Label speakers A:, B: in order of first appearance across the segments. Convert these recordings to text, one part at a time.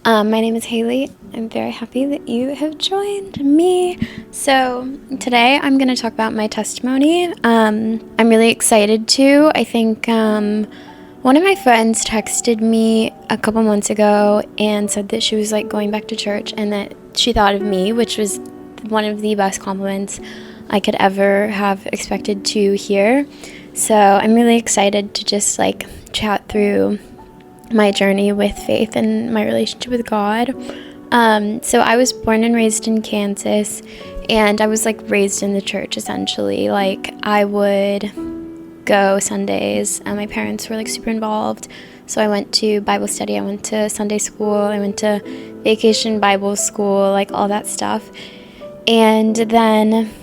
A: My name is Haley. I'm very happy that you have joined me. So, today I'm going to talk about my testimony. I'm really excited to. I think one of my friends texted me a couple months ago and said that she was like going back to church and that she thought of me, which was one of the best compliments I could ever have expected to hear. So, I'm really excited to just like chat through my journey with faith and my relationship with God. So I was born and raised in Kansas, and I was like raised in the church essentially. Like I would go Sundays, and my parents were like super involved. So I went to Bible study, I went to Sunday school, I went to vacation Bible school, like all that stuff. And then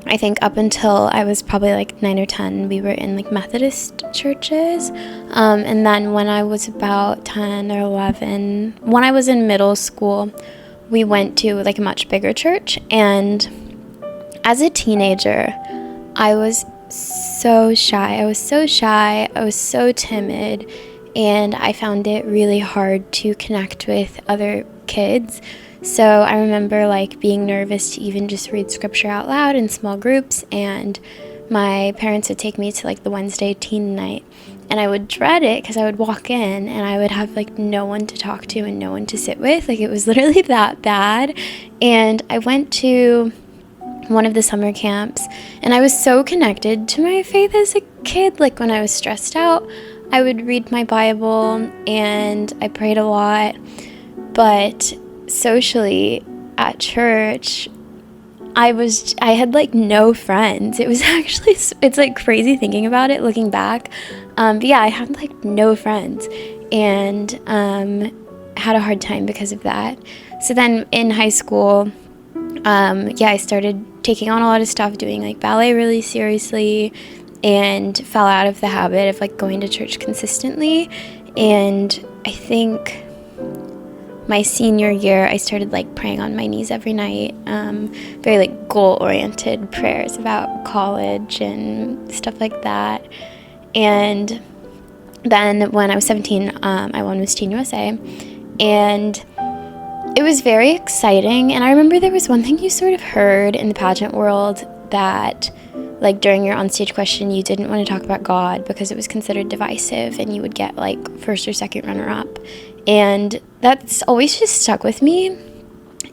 A: I think up until I was probably like 9 or 10, we were in like Methodist churches. And then when I was about 10 or 11, when I was in middle school, we went to like a much bigger church. And as a teenager, I was so shy. I was so timid. And I found it really hard to connect with other kids. So I remember like being nervous to even just read scripture out loud in small groups, and my parents would take me to like the Wednesday teen night, and I would dread it because I would walk in and I would have like no one to talk to and no one to sit with. Like it was literally that bad. And I went to one of the summer camps, and I was so connected to my faith as a kid. Like when I was stressed out, I would read my Bible and I prayed a lot. But socially at church, I had like no friends. It was actually, it's like crazy thinking about it looking back. But yeah, I had like no friends, and had a hard time because of that. So then in high school, I started taking on a lot of stuff, doing like ballet really seriously, and fell out of the habit of like going to church consistently. And I think my senior year, I started like praying on my knees every night, very like goal-oriented prayers about college and stuff like that. And then when I was 17, I won Miss Teen USA, and it was very exciting. And I remember there was one thing you sort of heard in the pageant world, that like during your onstage question, you didn't want to talk about God because it was considered divisive and you would get like first or second runner-up. And that's always just stuck with me.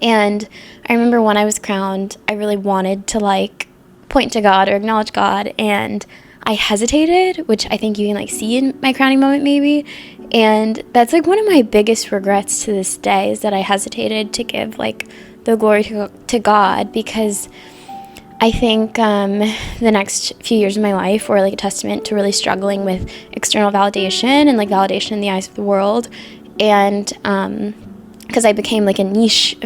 A: And I remember when I was crowned, I really wanted to like point to God or acknowledge God, and I hesitated, which I think you can like see in my crowning moment maybe. And that's like one of my biggest regrets to this day, is that I hesitated to give like the glory to God, because I think the next few years of my life were like a testament to really struggling with external validation and like validation in the eyes of the world. And because I became like a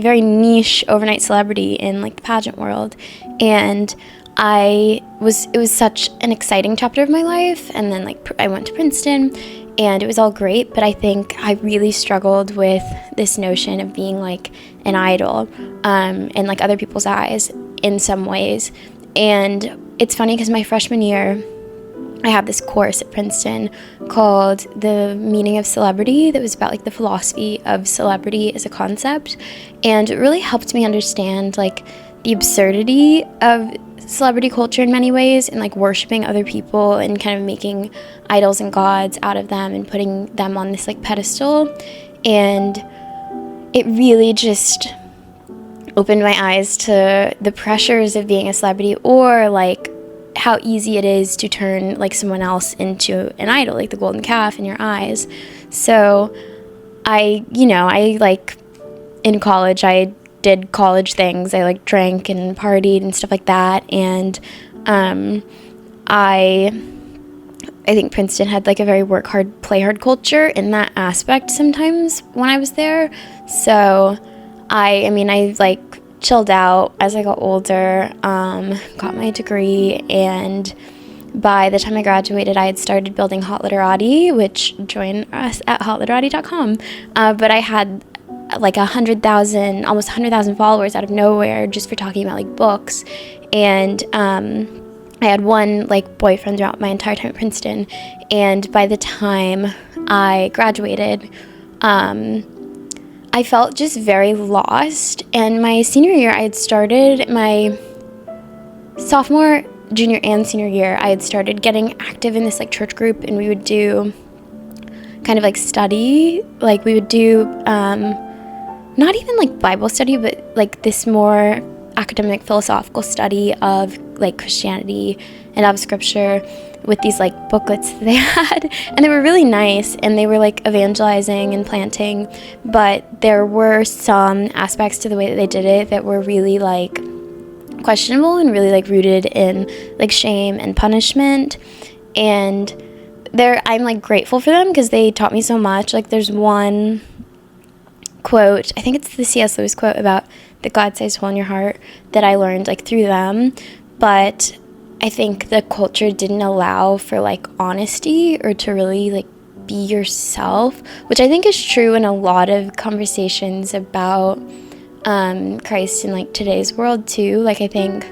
A: very niche overnight celebrity in like the pageant world, and it was such an exciting chapter of my life. And then like I went to Princeton, and it was all great, but I think I really struggled with this notion of being like an idol in like other people's eyes in some ways. And it's funny because my freshman year, I had this course at Princeton called The Meaning of Celebrity that was about like the philosophy of celebrity as a concept, and it really helped me understand like the absurdity of celebrity culture in many ways, and like worshiping other people and kind of making idols and gods out of them and putting them on this like pedestal. And it really just opened my eyes to the pressures of being a celebrity, or like how easy it is to turn like someone else into an idol, like the golden calf in your eyes. So I like in college, I did college things. I like drank and partied and stuff like that. And I think Princeton had like a very work hard, play hard culture in that aspect sometimes when I was there. So I like chilled out as I got older, got my degree, and by the time I graduated, I had started building Hot Literati, which join us at hotliterati.com. But I had like almost 100,000 followers out of nowhere just for talking about like books. And I had one like boyfriend throughout my entire time at Princeton. And by the time I graduated, I I felt just very lost. And my senior year, I had started my sophomore, junior, and senior year, I had started getting active in this like church group, and we would do kind of like study. Like we would do not even like Bible study, but like this more academic philosophical study of like Christianity and of scripture with these like booklets that they had, and they were really nice, and they were like evangelizing and planting, but there were some aspects to the way that they did it that were really like questionable and really like rooted in like shame and punishment. And I'm like grateful for them because they taught me so much. Like there's one quote, I think it's the C.S. Lewis quote about the God-sized hole in your heart, that I learned like through them. But I think the culture didn't allow for like honesty or to really like be yourself, which I think is true in a lot of conversations about Christ in like today's world too. Like I think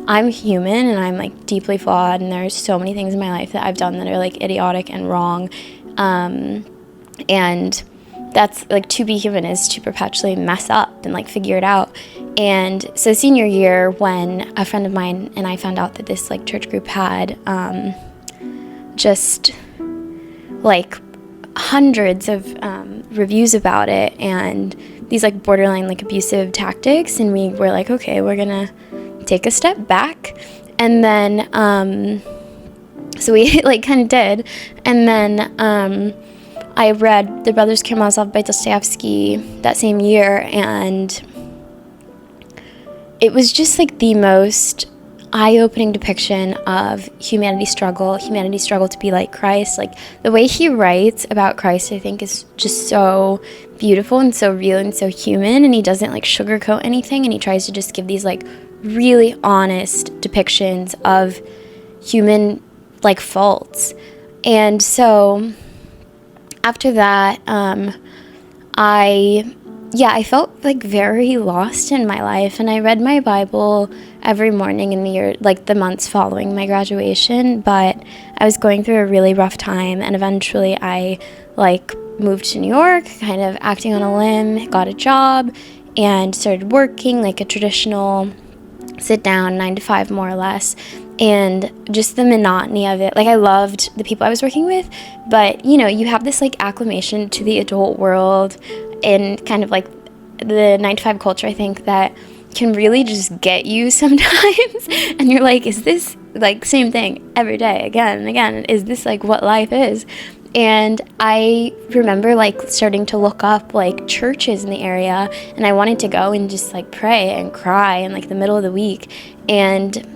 A: I'm human and I'm like deeply flawed, and there's so many things in my life that I've done that are like idiotic and wrong, and that's like, to be human is to perpetually mess up and like figure it out. And so senior year, when a friend of mine and I found out that this like church group had just like hundreds of reviews about it and these like borderline like abusive tactics, and we were like, okay, we're gonna take a step back. And then so we like kind of did, and then I read The Brothers Karamazov by Dostoevsky that same year, and it was just like the most eye-opening depiction of humanity struggle to be like Christ. Like the way he writes about Christ, I think, is just so beautiful and so real and so human, and he doesn't like sugarcoat anything, and he tries to just give these like really honest depictions of human like faults. And so after that, I felt like very lost in my life, and I read my Bible every morning in the year, like the months following my graduation, but I was going through a really rough time, and eventually I like moved to New York, kind of acting on a limb, got a job, and started working like a traditional sit down 9 to 5 more or less. And just the monotony of it, like I loved the people I was working with, but you know, you have this like acclimation to the adult world and kind of like the 9 to 5 culture, I think, that can really just get you sometimes. And you're like, is this like same thing every day again and again? Is this like what life is? And I remember like starting to look up like churches in the area, and I wanted to go and just like pray and cry in like the middle of the week. And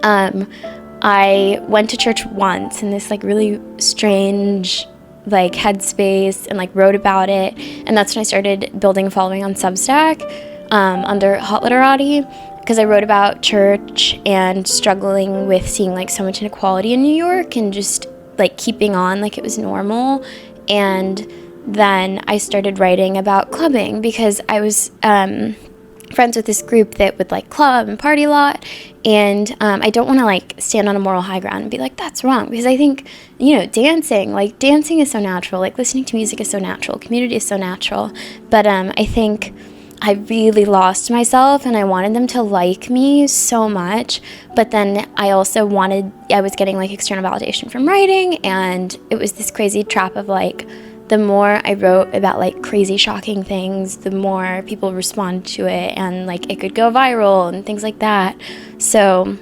A: I went to church once in this like really strange like headspace and like wrote about it, and that's when I started building a following on Substack under Hot Literati, because I wrote about church and struggling with seeing like so much inequality in New York and just like keeping on like it was normal. And then I started writing about clubbing because I was friends with this group that would like club and party a lot, and I don't want to like stand on a moral high ground and be like that's wrong, because I think, you know, dancing is so natural, like listening to music is so natural, community is so natural, but I think I really lost myself, and I wanted them to like me so much, but then I was getting like external validation from writing, and it was this crazy trap of like the more I wrote about like crazy shocking things, the more people respond to it, and like it could go viral and things like that. So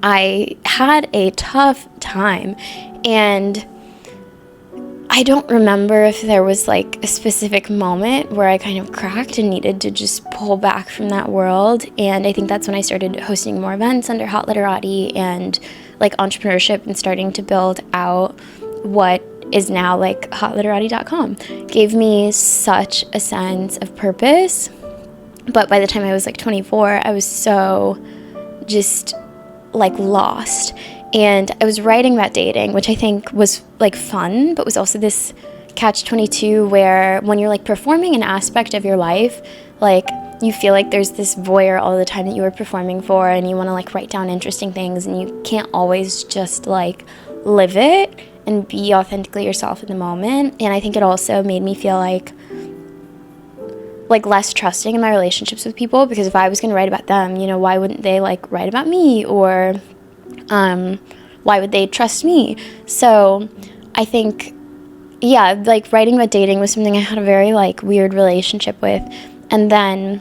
A: I had a tough time, and I don't remember if there was like a specific moment where I kind of cracked and needed to just pull back from that world. And I think that's when I started hosting more events under Hot Literati and like entrepreneurship, and starting to build out what is now like hotliterati.com. Gave me such a sense of purpose. But by the time I was like 24, I was so just like lost. And I was writing about dating, which I think was like fun, but was also this catch-22 where when you're like performing an aspect of your life, like you feel like there's this voyeur all the time that you were performing for, and you want to like write down interesting things, and you can't always just like live it and be authentically yourself in the moment. And I think it also made me feel like like less trusting in my relationships with people, because if I was going to write about them, you know, why wouldn't they like write about me, or why would they trust me? So I think, yeah, like writing about dating was something I had a very like weird relationship with. And then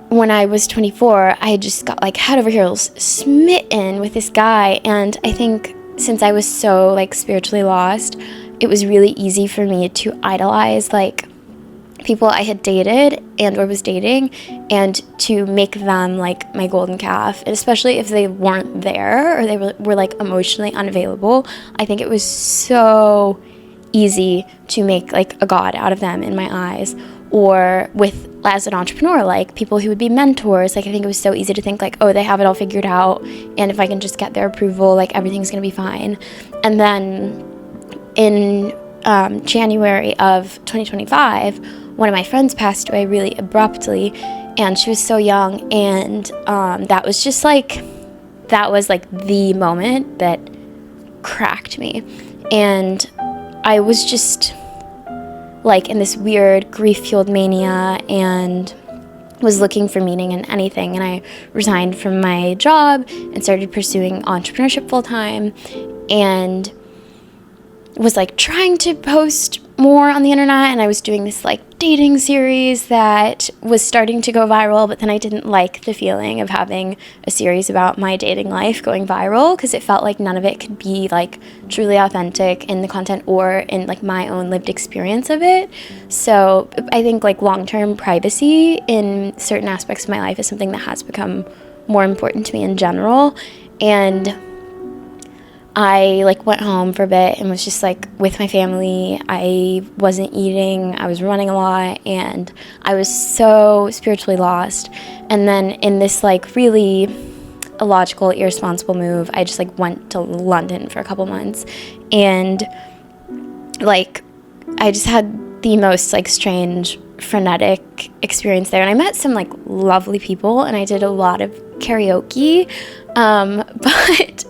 A: when I was 24, I just got like head over heels smitten with this guy. And I think since I was so like spiritually lost, it was really easy for me to idolize like people I had dated and or was dating, and to make them like my golden calf. And especially if they weren't there, or they were like emotionally unavailable, I think it was so easy to make like a god out of them in my eyes. Or with, as an entrepreneur, like people who would be mentors, like I think it was so easy to think like, oh, they have it all figured out, and if I can just get their approval, like everything's gonna be fine. And then in January of 2025, one of my friends passed away really abruptly, and she was so young, and that was just like, that was like the moment that cracked me. And I was just like in this weird grief-fueled mania, and was looking for meaning in anything. And I resigned from my job and started pursuing entrepreneurship full-time, and was like trying to post more on the internet. And I was doing this like dating series that was starting to go viral, but then I didn't like the feeling of having a series about my dating life going viral, because it felt like none of it could be like truly authentic in the content or in like my own lived experience of it. So I think like long-term privacy in certain aspects of my life is something that has become more important to me in general. And I like went home for a bit and was just like with my family. I wasn't eating, I was running a lot, and I was so spiritually lost. And then in this like really illogical, irresponsible move, I just like went to London for a couple months, and like I just had the most like strange, frenetic experience there. And I met some like lovely people, and I did a lot of karaoke, but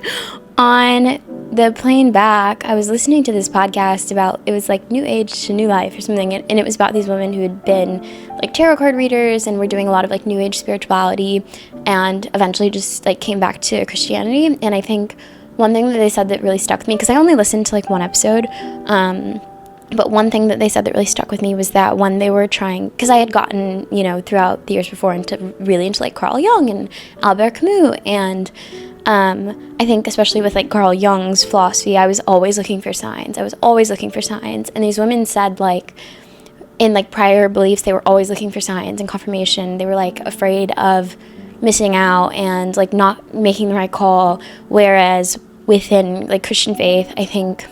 A: on the plane back, I was listening to this podcast about, it was like New Age to New Life or something, and it was about these women who had been like tarot card readers and were doing a lot of like New Age spirituality, and eventually just like came back to Christianity. And I think one thing that they said that really stuck with me, because I only listened to like one episode, but one thing that they said that really stuck with me was that when they were trying, because I had gotten, you know, throughout the years before into like Carl Jung and Albert Camus, and I think especially with like Carl Jung's philosophy, I was always looking for signs. And these women said like in like prior beliefs, they were always looking for signs and confirmation. They were like afraid of missing out and like not making the right call. Whereas within like Christian faith, I think,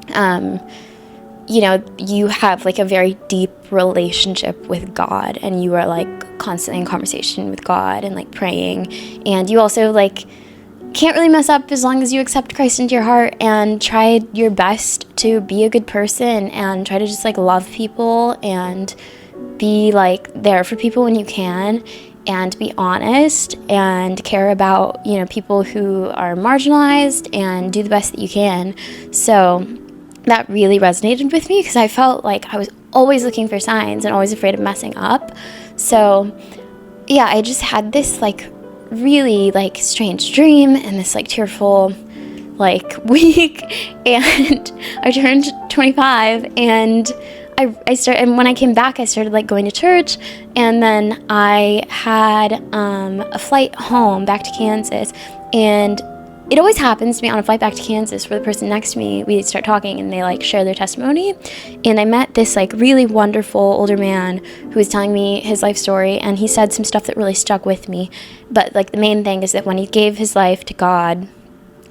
A: you know, you have like a very deep relationship with God, and you are like constantly in conversation with God and like praying. And you also like can't really mess up as long as you accept Christ into your heart and try your best to be a good person and try to just like love people and be like there for people when you can, and be honest and care about, you know, people who are marginalized, and do the best that you can. So that really resonated with me, because I felt like I was always looking for signs and always afraid of messing up. So yeah, I just had this like really like strange dream and this like tearful like week, and I turned 25, and I started, and when I came back, I started like going to church, and then I had a flight home back to Kansas, and it always happens to me on a flight back to Kansas where the person next to me, we start talking and they like share their testimony. And I met this like really wonderful older man who was telling me his life story, and he said some stuff that really stuck with me. But like the main thing is that when he gave his life to God,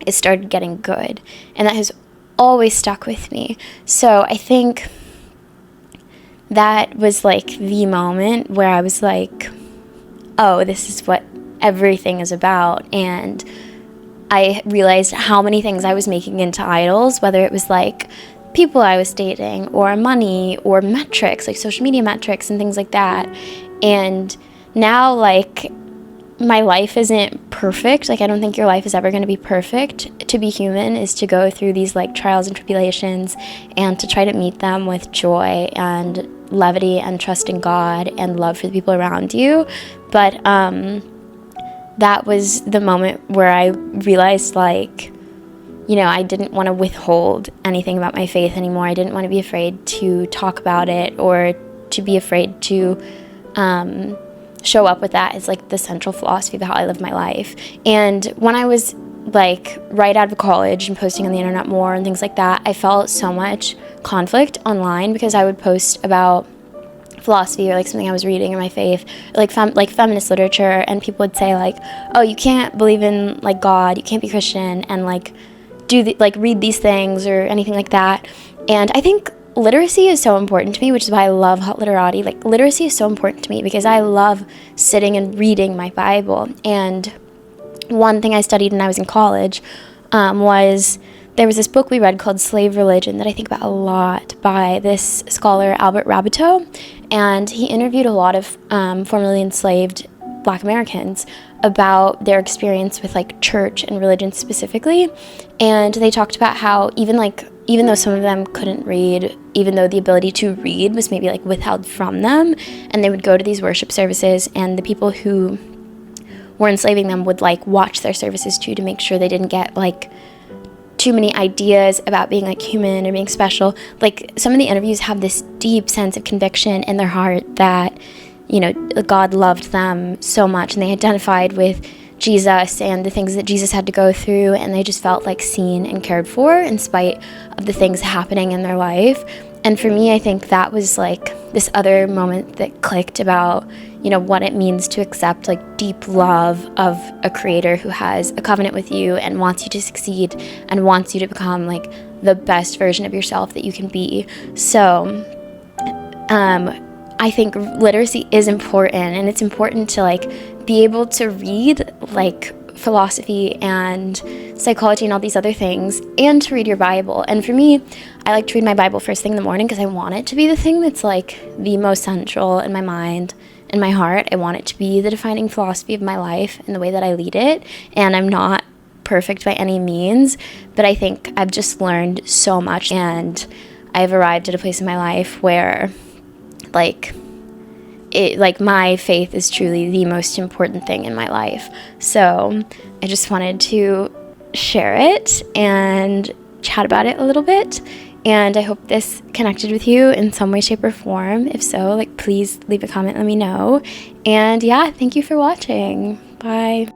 A: it started getting good, and that has always stuck with me. So I think that was like the moment where I was like, oh, this is what everything is about. And I realized how many things I was making into idols, whether it was like people I was dating, or money, or metrics, like social media metrics and things like that. And now, like, my life isn't perfect. Like, I don't think your life is ever going to be perfect. To be human is to go through these like trials and tribulations, and to try to meet them with joy and levity and trust in God and love for the people around you. But that was the moment where I realized, like, you know, I didn't want to withhold anything about my faith anymore. I didn't want to be afraid to talk about it or to be afraid to show up with that as like the central philosophy of how I live my life. And when I was like right out of college and posting on the internet more and things like that, I felt so much conflict online because I would post about philosophy or like something I was reading or my faith, like feminist literature, and people would say like, oh, you can't believe in like God, you can't be Christian and like read these things or anything like that. And I think literacy is so important to me, which is why I love Hot Literati. Like, literacy is so important to me because I love sitting and reading my Bible. And one thing I studied when I was in college was there was this book we read called Slave Religion that I think about a lot by this scholar, Albert Raboteau. And he interviewed a lot of formerly enslaved Black Americans about their experience with like church and religion specifically. And they talked about how even though some of them couldn't read, even though the ability to read was maybe like withheld from them, and they would go to these worship services, and the people who were enslaving them would like watch their services too to make sure they didn't get like too many ideas about being like human or being special. Like, some of the interviews have this deep sense of conviction in their heart that, you know, God loved them so much, and they identified with Jesus and the things that Jesus had to go through, and they just felt like seen and cared for in spite of the things happening in their life. And for me, I think that was like this other moment that clicked about, you know, what it means to accept like deep love of a creator who has a covenant with you and wants you to succeed and wants you to become like the best version of yourself that you can be. So I think literacy is important, and it's important to like be able to read like philosophy and psychology and all these other things, and to read your Bible. And for me, I like to read my Bible first thing in the morning because I want it to be the thing that's like the most central in my mind and my heart. I want it to be the defining philosophy of my life and the way that I lead it. And I'm not perfect by any means, but I think I've just learned so much, and I've arrived at a place in my life where my faith is truly the most important thing in my life. So I just wanted to share it and chat about it a little bit. And I hope this connected with you in some way, shape, or form. If so, like, please leave a comment, let me know. And yeah, thank you for watching. Bye.